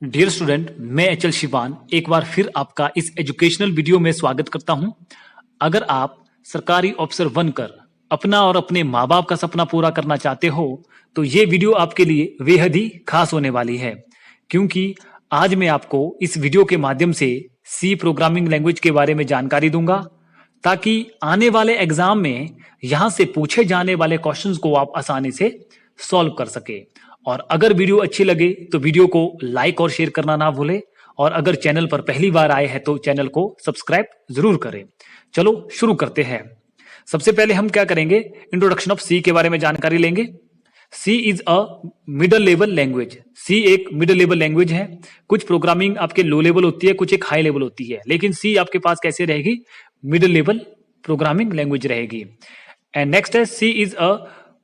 Dear student, मैं HL Shivan एक बार फिर आपका इस एजुकेशनल वीडियो में स्वागत करता हूं। अगर आप सरकारी अफसर बनकर अपना और अपने माँ बाप का सपना पूरा करना चाहते हो तो ये वीडियो आपके लिए बेहद ही खास होने वाली है, क्योंकि आज मैं आपको इस वीडियो के माध्यम से सी प्रोग्रामिंग लैंग्वेज के बारे में जानकारी दूंगा, ताकि आने वाले एग्जाम में यहां से पूछे जाने वाले क्वेश्चंस को आप आसानी से सॉल्व कर सके। और अगर वीडियो अच्छी लगे तो वीडियो को लाइक और शेयर करना ना भूले, और अगर चैनल पर पहली बार आए हैं तो चैनल को सब्सक्राइब जरूर करें। चलो शुरू करते हैं। सबसे पहले हम क्या करेंगे, इंट्रोडक्शन ऑफ सी के बारे में जानकारी लेंगे। C is a middle level language. C एक मिडल लेवल लैंग्वेज है। कुछ प्रोग्रामिंग आपके लो लेवल होती है, कुछ एक हाई लेवल होती है, लेकिन सी आपके पास कैसे रहेगी, मिडल लेवल प्रोग्रामिंग लैंग्वेज रहेगी। एंड नेक्स्ट है C is a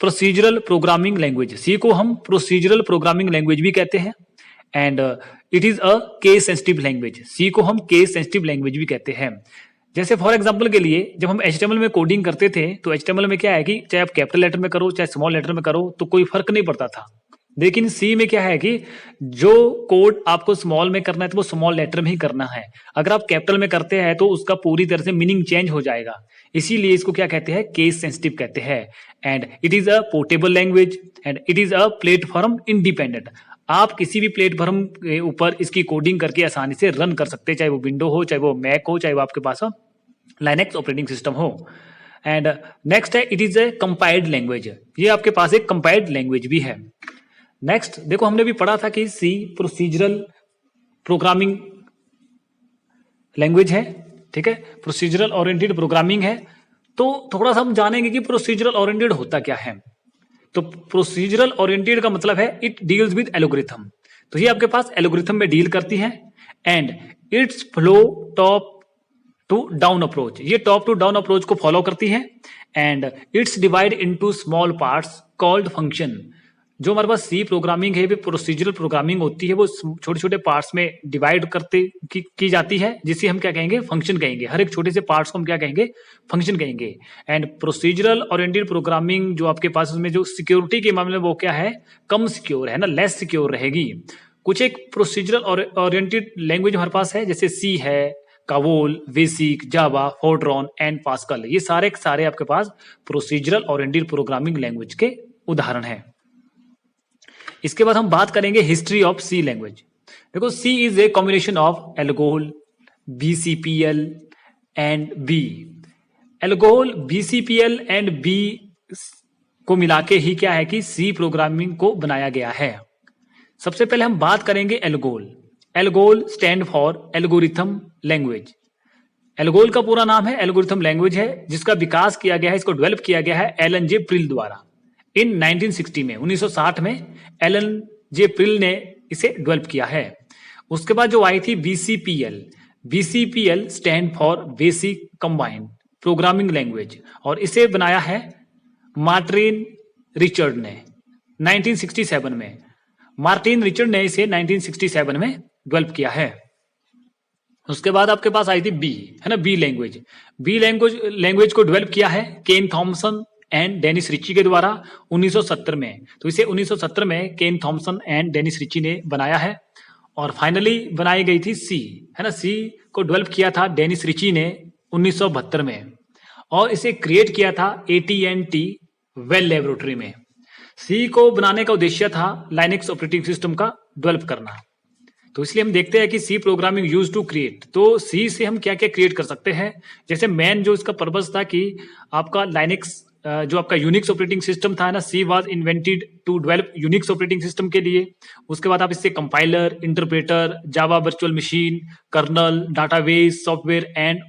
procedural programming language. C को हम प्रोसीजरल प्रोग्रामिंग लैंग्वेज भी कहते हैं। And it is a case sensitive language. C को हम केस सेंसिटिव लैंग्वेज भी कहते हैं। जैसे फॉर एग्जांपल के लिए जब हम HTML में कोडिंग करते थे तो HTML में क्या है कि चाहे आप कैपिटल लेटर में करो चाहे स्मॉल लेटर में करो तो कोई फर्क नहीं पड़ता था। लेकिन सी में क्या है कि जो कोड आपको स्मॉल में करना है तो वो स्मॉल लेटर में ही करना है। अगर आप कैपिटल में करते हैं तो उसका पूरी तरह से मीनिंग चेंज हो जाएगा। इसीलिए इसको क्या कहते हैं, केस सेंसिटिव कहते हैं। And it is a portable language and it is a platform independent. आप किसी भी प्लेटफॉर्म के ऊपर इसकी कोडिंग करके आसानी से रन कर सकते हैं, चाहे वो विंडो हो, चाहे वो मैक हो, चाहे वो आपके पास लाइनेक्स ऑपरेटिंग सिस्टम हो। एंड नेक्स्ट है it is a compiled language. ये आपके पास एक कंपाइल्ड लैंग्वेज भी है। नेक्स्ट देखो, हमने भी पढ़ा था कि सी प्रोसीजरल प्रोग्रामिंग लैंग्वेज है, ठीक है, प्रोसीजरल ओरिएंटेड प्रोग्रामिंग है। तो थोड़ा सा हम जानेंगे कि प्रोसीजरल ओरिएंटेड होता क्या है। तो प्रोसीजरल ओरिएंटेड का मतलब है इट डील्स विद एल्गोरिथम। तो ये आपके पास एल्गोरिथम में डील करती है। And it's flow top to down approach. ये टॉप टू डाउन अप्रोच को फॉलो करती है। And it's divide into small parts called function. जो हमारे पास सी प्रोग्रामिंग है, वो प्रोसीजरल प्रोग्रामिंग होती है, वो छोटे छोटे पार्ट्स में डिवाइड करते की जाती है, जिसे हम क्या कहेंगे, फंक्शन कहेंगे। हर एक छोटे से पार्ट्स को हम क्या कहेंगे, फंक्शन कहेंगे। एंड प्रोसीजरल ओरिएंटेड प्रोग्रामिंग जो आपके पास उसमें जो सिक्योरिटी के मामले में वो क्या है, कम सिक्योर है ना, लेस सिक्योर रहेगी। कुछ एक प्रोसीजरल ओरिएंटेड लैंग्वेज हमारे पास है, जैसे सी है, कावोल, BASIC, Java, Fortran and Pascal. ये सारे सारे आपके पास प्रोसीजरल ओरिएंटेड प्रोग्रामिंग लैंग्वेज के उदाहरण है। इसके बाद हम बात करेंगे हिस्ट्री ऑफ सी लैंग्वेज। देखो, C is a combination of ALGOL, BCPL and B. ALGOL, BCPL and B को मिला के ही क्या है कि सी प्रोग्रामिंग को बनाया गया है। सबसे पहले हम बात करेंगे ALGOL. ALGOL stand for algorithm language. ALGOL का पूरा नाम है एल्गोरिथम लैंग्वेज है, जिसका विकास किया गया है, इसको डेवलप किया गया है एलन जे प्रिल द्वारा इन 1960 में। 1960 में एलन जे प्रिल ने इसे डेवलप किया है। उसके बाद जो आई थी BCPL। BCPL stand for basic combined programming language, और इसे बनाया है मार्टिन रिचर्ड ने 1967 में। मार्टिन रिचर्ड ने इसे 1967 में डेवलप किया है। उसके बाद आपके पास आई थी बी, है ना, बी लैंग्वेज। बी लैंग्वेज को डेवलप किया है केन थॉमसन एंड डेनिस रिची के द्वारा 1970 में। तो इसे 1970 में केन थॉमसन एंड डेनिस रिची ने बनाया है। और फाइनली बनाई गई थी सी, है ना। सी को डेवलप किया था डेनिस रिची ने 1972 में, और इसे क्रिएट किया था AT&T वेल लेबोरेटरी में। सी को बनाने का उद्देश्य था लाइनेक्स ऑपरेटिंग सिस्टम का डेवलप करना। तो इसलिए हम देखते हैं कि C programming use to create. तो सी से हम क्या क्या क्रिएट कर सकते हैं, जैसे मेन जो इसका पर्पस था कि आपका लाइनेक्स जो आपका यूनिक्स ऑपरेटिंग सिस्टम था ना, C was invented to develop Unix operating system के लिए। उसके बाद आप इससे compiler, interpreter, Java virtual machine, kernel, database, software and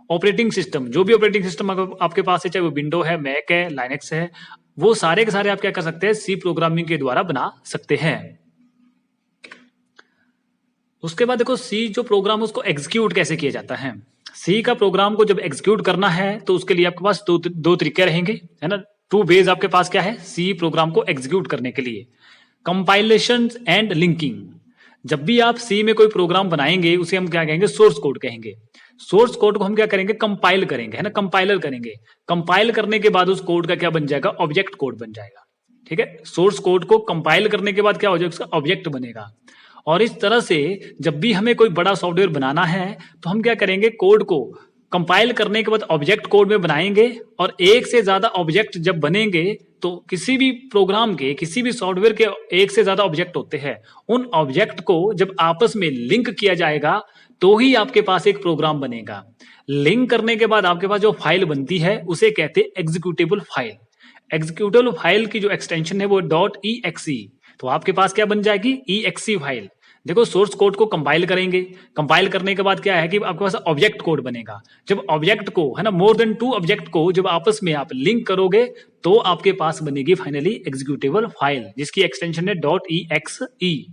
operating system, जो भी ऑपरेटिंग सिस्टम आपके पास है, चाहे वो विंडो है, मैक है, लाइनेक्स है, वो सारे के सारे आप क्या कर सकते हैं, सी प्रोग्रामिंग के द्वारा बना सकते हैं। उसके बाद देखो, सी जो प्रोग्राम उसको एग्जीक्यूट कैसे किया जाता है। सी का प्रोग्राम को जब एग्जीक्यूट करना है तो उसके लिए आपके पास दो तरीके रहेंगे, है ना। 2 वेज आपके पास क्या है सी प्रोग्राम को एग्जीक्यूट करने के लिए, कंपाइलेशन एंड लिंकिंग। जब भी आप सी में कोई प्रोग्राम बनाएंगे उसे हम क्या कहेंगे, सोर्स कोड कहेंगे। सोर्स कोड को हम क्या करेंगे, कंपाइल करेंगे, है ना, कंपाइलर करेंगे। कंपाइल करने के बाद उस कोड का क्या बन जाएगा, ऑब्जेक्ट कोड बन जाएगा। ठीक है, सोर्स कोड को कंपाइल करने के बाद क्या हो जाएगा, उसका ऑब्जेक्ट बनेगा। और इस तरह से जब भी हमें कोई बड़ा सॉफ्टवेयर बनाना है तो हम क्या करेंगे, कोड को कंपाइल करने के बाद ऑब्जेक्ट कोड में बनाएंगे, और एक से ज्यादा ऑब्जेक्ट जब बनेंगे तो किसी भी प्रोग्राम के, किसी भी सॉफ्टवेयर के एक से ज्यादा ऑब्जेक्ट होते हैं, उन ऑब्जेक्ट को जब आपस में लिंक किया जाएगा तो ही आपके पास एक प्रोग्राम बनेगा। लिंक करने के बाद आपके पास जो फाइल बनती है उसे कहते हैं एग्जीक्यूटेबल फाइल। एग्जीक्यूटेबल फाइल की जो एक्सटेंशन है वो .exe, तो आपके पास क्या बन जाएगी, exe फाइल। देखो सोर्स कोड को कंपाइल करेंगे, कंपाइल करने के बाद क्या है कि आपके पास ऑब्जेक्ट कोड बनेगा। जब ऑब्जेक्ट को, है ना, मोर देन 2 ऑब्जेक्ट को जब आपस में आप लिंक करोगे तो आपके पास बनेगी फाइनली एग्जीक्यूटेबल फाइल, जिसकी एक्सटेंशन है .exe।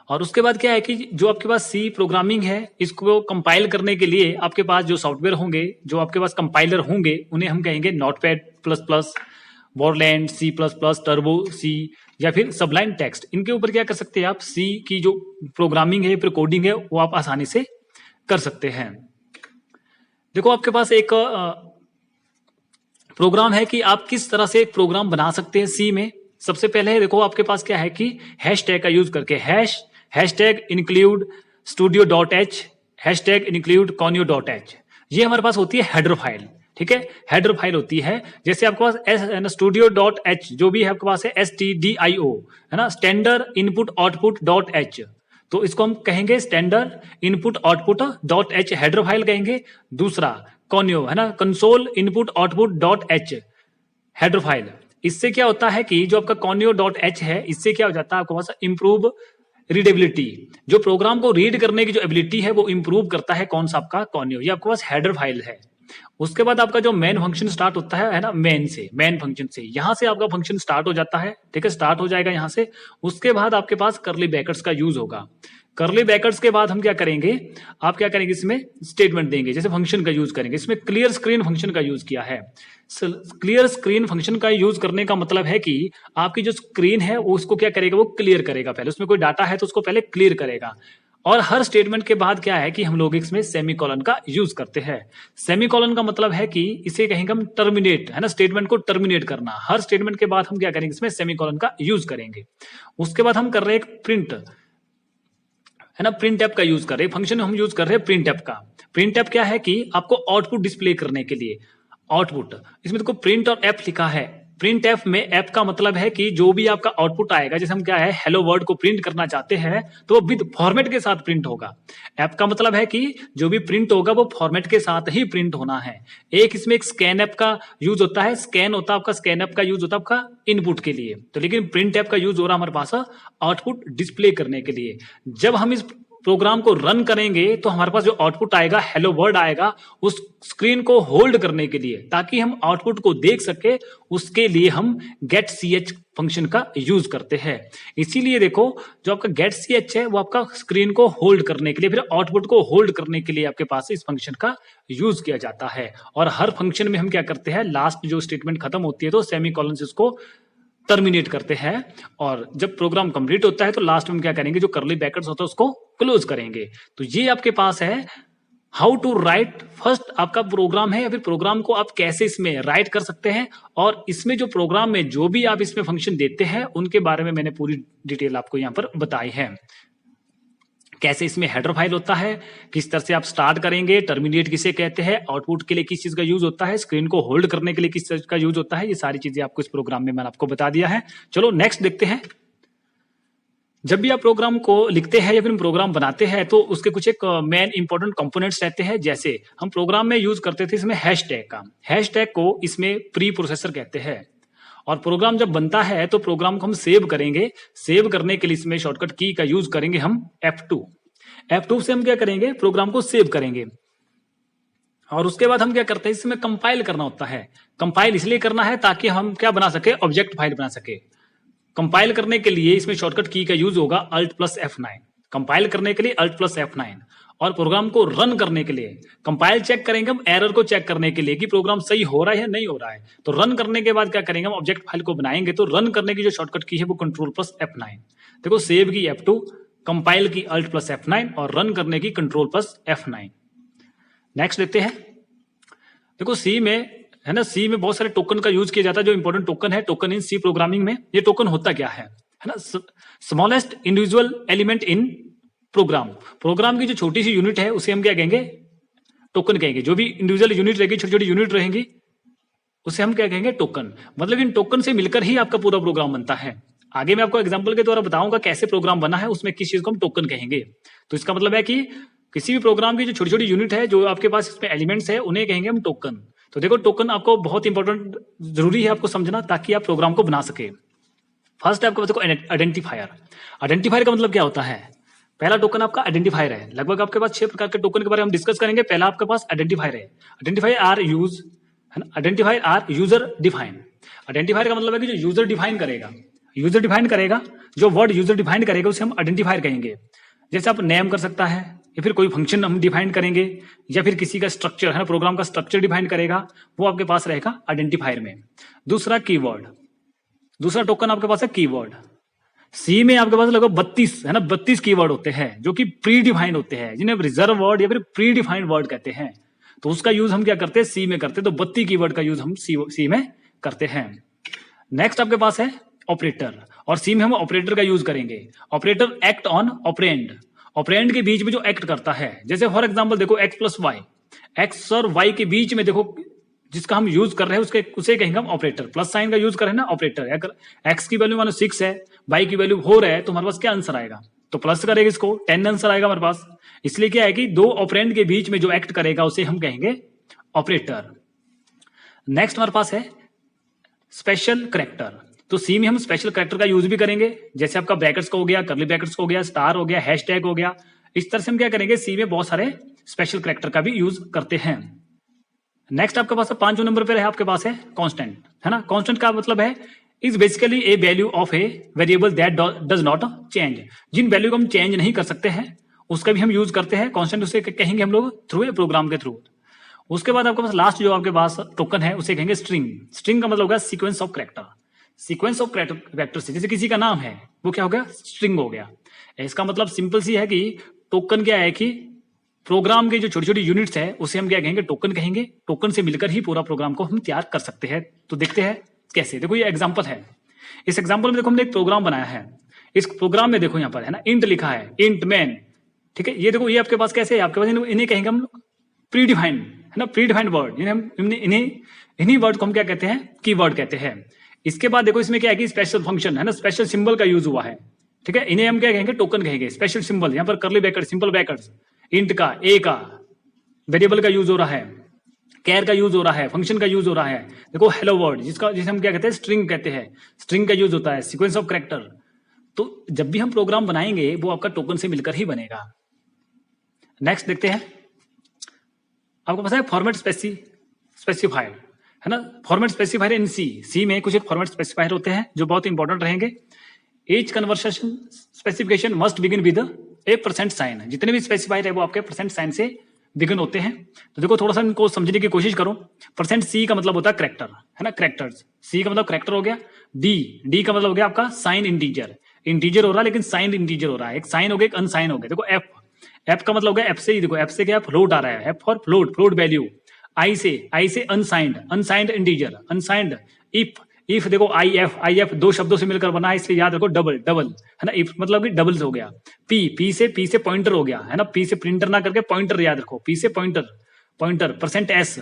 और उसके बाद क्या है कि जो आपके पास सी प्रोग्रामिंग है, इसको कंपाइल करने के लिए आपके पास जो सॉफ्टवेयर होंगे, जो आपके पास कंपाइलर होंगे, उन्हें हम कहेंगे नोटपैड++, वॉरलैंड, C++, टर्बो सी, या फिर सबलाइन टेक्स्ट। इनके ऊपर क्या कर सकते हैं आप, सी की जो प्रोग्रामिंग है, फिर कोडिंग है, वो आप आसानी से कर सकते हैं। देखो आपके पास एक प्रोग्राम है कि आप किस तरह से एक प्रोग्राम बना सकते हैं सी में। सबसे पहले देखो आपके पास क्या है कि हैशटैग का यूज करके hashtag include studio.h, hashtag include conio.h, ये हमारे पास होती है हेडर फाइल। ठीक है, हेडर फाइल होती है। जैसे आपके पास studio.h जो भी है आपके पास है stdio, है ना, स्टैंडर्ड इनपुट आउटपुट .h, तो इसको हम कहेंगे standard input output .h header file कहेंगे। दूसरा कॉन्यो, है ना, console input output .h header file. इससे क्या होता है कि जो आपका conio.h है, इससे क्या हो जाता है, आपके पास इंप्रूव रीडेबिलिटी, जो प्रोग्राम को रीड करने की जो एबिलिटी है वो इंप्रूव करता है। कौन सा आपका कॉन्यो, ये आपके पास हेडर फाइल है। उसके बाद आपका जो मेन फंक्शन स्टार्ट होता है ना, मेन फंक्शन से, यहां से आपका फंक्शन स्टार्ट हो जाता है। ठीक है, स्टार्ट हो जाएगा यहां से। उसके बाद आपके पास करली ब्रैकेट्स का यूज होगा। करली ब्रैकेट्स के बाद हम क्या करेंगे, आप क्या करेंगे, इसमें स्टेटमेंट देंगे, जैसे फंक्शन का यूज करेंगे। इसमें क्लियर स्क्रीन फंक्शन का यूज किया है। क्लियर स्क्रीन फंक्शन का यूज करने का मतलब है कि आपकी जो स्क्रीन है वो उसको क्या करेगा, वो क्लियर करेगा। पहले उसमें कोई डाटा है तो उसको पहले क्लियर करेगा। और हर स्टेटमेंट के बाद क्या है कि हम लोग इसमें सेमीकोलन का यूज करते हैं। सेमीकोलन का मतलब है कि इसे कहेंगे हम टर्मिनेट, है ना, स्टेटमेंट को टर्मिनेट करना। हर स्टेटमेंट के बाद हम क्या करेंगे, इसमें सेमीकोलन का यूज करेंगे। उसके बाद हम कर रहे हैं एक प्रिंट, है ना, प्रिंट ऐप का यूज कर रहे हैं। फंक्शन हम यूज कर रहे हैं प्रिंट ऐप का। प्रिंट ऐप क्या है कि आपको आउटपुट डिस्प्ले करने के लिए आउटपुट, इसमें देखो प्रिंट और ऐप लिखा है। प्रिंट ऐप में ऐप का मतलब है कि जो भी आपका आउटपुट आएगा, जैसे हम क्या है हेलो वर्ल्ड को प्रिंट करना चाहते हैं तो वो विद फॉर्मेट के साथ प्रिंट होगा। ऐप का मतलब है कि जो भी प्रिंट होगा वो फॉर्मेट के साथ ही प्रिंट होना है। एक इसमें एक स्कैन ऐप का यूज होता है, स्कैन होता है आपका, स्कैन ऐप का यूज होता है आपका इनपुट के लिए, तो लेकिन प्रिंट ऐप का यूज हो रहा है हमारे पास आउटपुट डिस्प्ले करने के लिए। जब हम इस प्रोग्राम को रन करेंगे तो हमारे पास जो आउटपुट आएगा, हेलो वर्ल्ड आएगा, उस स्क्रीन को होल्ड करने के लिए, ताकि हम आउटपुट को देख सके, उसके लिए हम गेट ch फंक्शन का यूज करते हैं। इसीलिए देखो जो आपका गेट ch है वो आपका स्क्रीन को होल्ड करने के लिए, फिर आउटपुट को होल्ड करने के लिए आपके पास इस फंक्शन का यूज किया जाता है। और हर फंक्शन में हम क्या करते हैं, लास्ट जो स्टेटमेंट खत्म होती है तो सेमीकोलन से उसको टर्मिनेट करते हैं, और जब प्रोग्राम कंप्लीट होता है तो लास्ट में क्या करेंगे, जो करली ब्रैकेट्स होता है उसको क्लोज करेंगे। तो ये आपके पास है हाउ टू राइट। फर्स्ट आपका प्रोग्राम है, या फिर प्रोग्राम को आप कैसे इसमें राइट कर सकते हैं, और इसमें जो प्रोग्राम में जो भी आप इसमें फंक्शन देते हैं उनके बारे में मैंने पूरी डिटेल आपको यहां पर बताई है। कैसे इसमें हेडर फाइल होता है, किस तरह से आप स्टार्ट करेंगे, टर्मिनेट किसे कहते हैं, आउटपुट के लिए किस चीज का यूज होता है, स्क्रीन को होल्ड करने के लिए किस चीज का यूज होता है, ये सारी चीजें आपको इस प्रोग्राम में मैंने आपको बता दिया है। चलो नेक्स्ट देखते हैं। जब भी आप प्रोग्राम को लिखते हैं या फिर प्रोग्राम बनाते हैं तो उसके कुछ एक मेन इंपॉर्टेंट कंपोनेंट्स रहते हैं। जैसे हम प्रोग्राम में यूज करते थे इसमें हैशटैग का, हैशटैग को इसमें प्री प्रोसेसर कहते हैं। और प्रोग्राम जब बनता है तो प्रोग्राम को हम सेव करेंगे, सेव करने के लिए इसमें शॉर्टकट की का यूज करेंगे हम F2 से हम क्या करेंगे, प्रोग्राम को सेव करेंगे। और उसके बाद हम क्या करते हैं, इसमें कंपाइल करना होता है। कंपाइल इसलिए करना है ताकि हम क्या बना सके, ऑब्जेक्ट फाइल बना सके। कंपाइल करने के लिए इसमें शॉर्टकट की का यूज होगा Alt+F9, कंपाइल करने के लिए Alt+F9। और प्रोग्राम को रन करने के लिए कंपाइल चेक करेंगे हम, एरर को चेक करने के लिए कि प्रोग्राम सही हो रहा है या नहीं हो रहा है। तो रन करने के बाद क्या करेंगे, हम ऑब्जेक्ट फाइल को बनाएंगे। तो रन करने की जो शॉर्टकट की है वो Ctrl+F9। देखो सेव की F2, कंपाइल की Alt+F9 और रन करने की Ctrl+F9। नेक्स्ट देखते हैं। देखो सी में, है ना, सी में बहुत सारे टोकन का यूज किया जाता है। जो इंपॉर्टेंट टोकन है, टोकन इन सी प्रोग्रामिंग में, ये टोकन होता क्या है, है ना, smallest individual element in program, program की जो छोटी सी यूनिट है उसे हम क्या कहेंगे, टोकन कहेंगे। जो भी इंडिविजुअल यूनिट रहेगी, छोटी छोटी यूनिट रहेंगी, उसे हम क्या कहेंगे, टोकन। मतलब इन टोकन से मिलकर ही आपका पूरा प्रोग्राम बनता है। आगे मैं आपको एग्जांपल के द्वारा बताऊंगा कैसे प्रोग्राम बना है, उसमें किस चीज को हम टोकन कहेंगे। तो इसका मतलब है कि किसी भी प्रोग्राम की जो छोटी छोटी यूनिट है, जो आपके पास इसमें एलिमेंट्स है, उन्हें कहेंगे हम टोकन। तो देखो, टोकन आपको बहुत इंपॉर्टेंट, जरूरी है आपको समझना, ताकि आप प्रोग्राम को बना सके। फर्स्ट है आपके पास देखो आइडेंटिफायर। आइडेंटिफायर का मतलब क्या होता है, पहला टोकन आपका आइडेंटिफायर है। लगभग आपके पास 6 प्रकार के टोकन के बारे में हम डिस्कस करेंगे। पहला आपके पास आइडेंटिफायर है। आइडेंटिफायर आर यूज, है ना, identifier are user define. Identifier का मतलब है कि जो यूजर डिफाइन करेगा, यूजर डिफाइन करेगा, जो वर्ड यूजर डिफाइन करेगा उसे हम आइडेंटिफायर कहेंगे। जैसे आप नेम कर सकता है, या फिर कोई फंक्शन हम डिफाइन करेंगे, या फिर किसी का स्ट्रक्चर, है ना, प्रोग्राम का स्ट्रक्चर डिफाइन करेगा, वो आपके पास रहेगा आइडेंटिफायर में। दूसरा कीवर्ड, दूसरा टोकन आपके पास है कीवर्ड। सी में आपके पास लगभग 32, है ना, 32 कीवर्ड होते हैं जो कि प्री डिफाइंड होते हैं, जिन्हें रिजर्व वर्ड या फिर प्री डिफाइंड वर्ड कहते हैं। तो उसका यूज हम क्या करते हैं, सी में करते हैं। तो 32 कीवर्ड का यूज हम सी में करते हैं। नेक्स्ट आपके पास है ऑपरेटर, और सी में हम ऑपरेटर का यूज करेंगे। Operator act on operand, operand के बीच में जो एक्ट करता है। जैसे फॉर एग्जांपल देखो, एक्स प्लस वाई, एक्स और वाई के बीच में देखो जिसका हम यूज कर रहे हैं उसे कहेंगे हम ऑपरेटर। प्लस साइन का यूज कर रहे हैं ना, ऑपरेटर। अगर एक्स की वैल्यू मानो 6 है, वाई की वैल्यू 4 है, तो हमारे पास क्या आंसर आएगा, तो प्लस करेगा इसको, 10 आंसर आएगा हमारे पास। इसलिए क्या है कि दो ऑपरेंड के बीच में जो एक्ट करेगा उसे हम कहेंगे ऑपरेटर। नेक्स्ट हमारे पास है स्पेशल करेक्टर। तो सी में हम स्पेशल करेक्टर का यूज भी करेंगे। जैसे आपका ब्रैकेट्स का हो गया, कर्ली ब्रैकेट्स का हो गया, स्टार हो गया, हैशटैग हो गया। इस तरह से हम क्या करेंगे, सी में बहुत सारे स्पेशल करेक्टर का भी यूज करते हैं। नेक्स्ट आपके पास 5वें नंबर पर है आपके पास है कांस्टेंट, है ना। कांस्टेंट का मतलब है is basically a value of a variable that does not change. जिन वैल्यू को हम चेंज नहीं कर सकते हैं उसका भी हम यूज करते हैं कांस्टेंट, उसे कहेंगे हम लोग थ्रू ए प्रोग्राम के थ्रू। उसके बाद आपके पास लास्ट जो आपके पास टोकन है उसे कहेंगे स्ट्रिंग। स्ट्रिंग का मतलब होगा sequence of character. Sequence of character से, जैसे किसी का नाम है वो क्या हो गया, स्ट्रिंग हो गया। इसका मतलब सिंपल सी है कि टोकन क्या है कि प्रोग्राम के जो छोटी छोटी यूनिट्स है उसे हम क्या कहेंगे, टोकन कहेंगे। टोकन से मिलकर ही पूरा प्रोग्राम को हम तैयार कर सकते हैं। तो देखते हैं कैसे। देखो ये एग्जांपल है। इस एग्जांपल में देखो हमने एक प्रोग्राम बनाया है। इस प्रोग्राम में देखो यहाँ पर है ना, इंट लिखा है, इंट मैन, ठीक है। ये देखो, ये आपके पास कैसे है, आपके पास इन्हें कहेंगे हम प्री डिफाइंड, है ना, प्री डिफाइंड वर्ड। इन्हीं वर्ड को हम क्या कहते हैं, कीवर्ड कहते हैं। इसके बाद देखो इसमें क्या है कि स्पेशल फंक्शन, है ना, स्पेशल सिंबल का यूज हुआ है, ठीक है। इन्हें हम क्या कहेंगे, टोकन कहेंगे। स्पेशल सिंबल, यहाँ पर curly bracket, simple brackets, int का, ए का, वेरिएबल का यूज हो रहा है, कैर का यूज हो रहा है, फंक्शन का यूज हो रहा है। देखो हेलो वर्ड, जिसे हम क्या कहते हैं, स्ट्रिंग कहते हैं। स्ट्रिंग का यूज होता है, सीक्वेंस ऑफ कैरेक्टर। तो जब भी हम प्रोग्राम बनाएंगे वो आपका टोकन से मिलकर ही बनेगा। नेक्स्ट देखते हैं, आपको पता है फॉर्मेट स्पेसिफायर, है ना। फॉर्मेट स्पेसिफायर इन सी में कुछ एक फॉर्मेट स्पेसिफायर होते हैं जो बहुत इंपॉर्टेंट रहेंगे। Each conversation specification must begin with a percent sign. जितने भी स्पेसिफायर है वो आपके परसेंट साइन से बिगिन होते हैं। तो देखो थोड़ा सा इनको समझने की कोशिश करो। परसेंट सी का मतलब होता है करेक्टर, है ना, करेक्टर्स। सी का मतलब करेक्टर हो गया। डी का मतलब हो गया आपका साइन इंटीजर। इंटीजर हो रहा है लेकिन साइन इंटीजर हो रहा है। एक साइन हो गया, एक अनसाइन हो गया। देखो एफ का मतलब हो गया, एफ से ही देखो, एफ से क्या फ्लोट आ रहा है, एफ फॉर फ्लोट वैल्यू। आई से अनसाइंड इंटीजर, अनसाइंड। इफ देखो आई एफ दो शब्दों से मिलकर बना है, इसलिए याद रखो डबल, है ना। इफ मतलब कि डबल्स हो गया। पी से पॉइंटर हो गया, है ना। पी से प्रिंटर ना करके पॉइंटर याद रखो। पी से पॉइंटर। परसेंट एस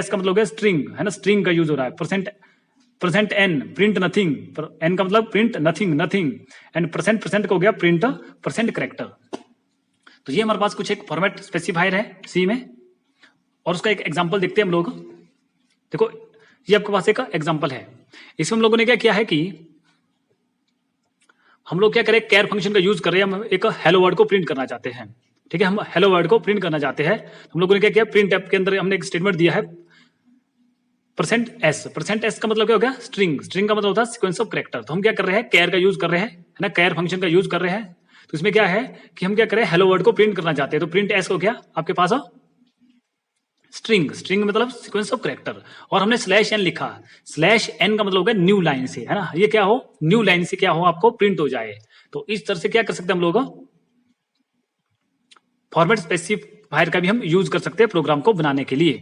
का मतलब हो गया स्ट्रिंग, है ना, स्ट्रिंग का यूज हो रहा है। Percent n print nothing, n का मतलब प्रिंट नथिंग। एंड परसेंट का हो गया प्रिंट परसेंट करेक्टर। तो ये हमारे पास कुछ एक फॉर्मेट स्पेसिफायर है सी में, और उसका एक एग्जांपल देखते हैं हम लोग। देखो ये आपके पास एक एग्जांपल है। इसमें हम लोगों ने क्या किया है कि हम लोग क्या करें, कैर फंक्शन का यूज कर रहे हैं। हम एक हेलो वर्ड को प्रिंट करना चाहते हैं, ठीक है। हम हेलो वर्ड को प्रिंट करना चाहते हैं। हम लोगों ने क्या किया, प्रिंट ऐप के अंदर हमने एक स्टेटमेंट दिया है परसेंट एस का मतलब क्या हो गया, स्ट्रिंग का मतलब होता है सीक्वेंस ऑफ कैरेक्टर। तो हम क्या कर रहे हैं, कैर का यूज कर रहे हैं, है ना, कैर फंक्शन का यूज कर रहे हैं। तो इसमें क्या है कि हम क्या करें, हेलो वर्ड को प्रिंट करना चाहते हैं। तो प्रिंट एस को क्या आपके पास स्ट्रिंग मतलब सीक्वेंस ऑफ कैरेक्टर, और हमने स्लैश एन लिखा। स्लैश एन का मतलब हो गया न्यू लाइन से, है ना, ये क्या हो, न्यू लाइन से क्या हो आपको प्रिंट हो जाए। तो इस तरह से क्या कर सकते हैं हम लोग, फॉर्मेट स्पेसिफायर का भी हम यूज कर सकते हैं प्रोग्राम को बनाने के लिए।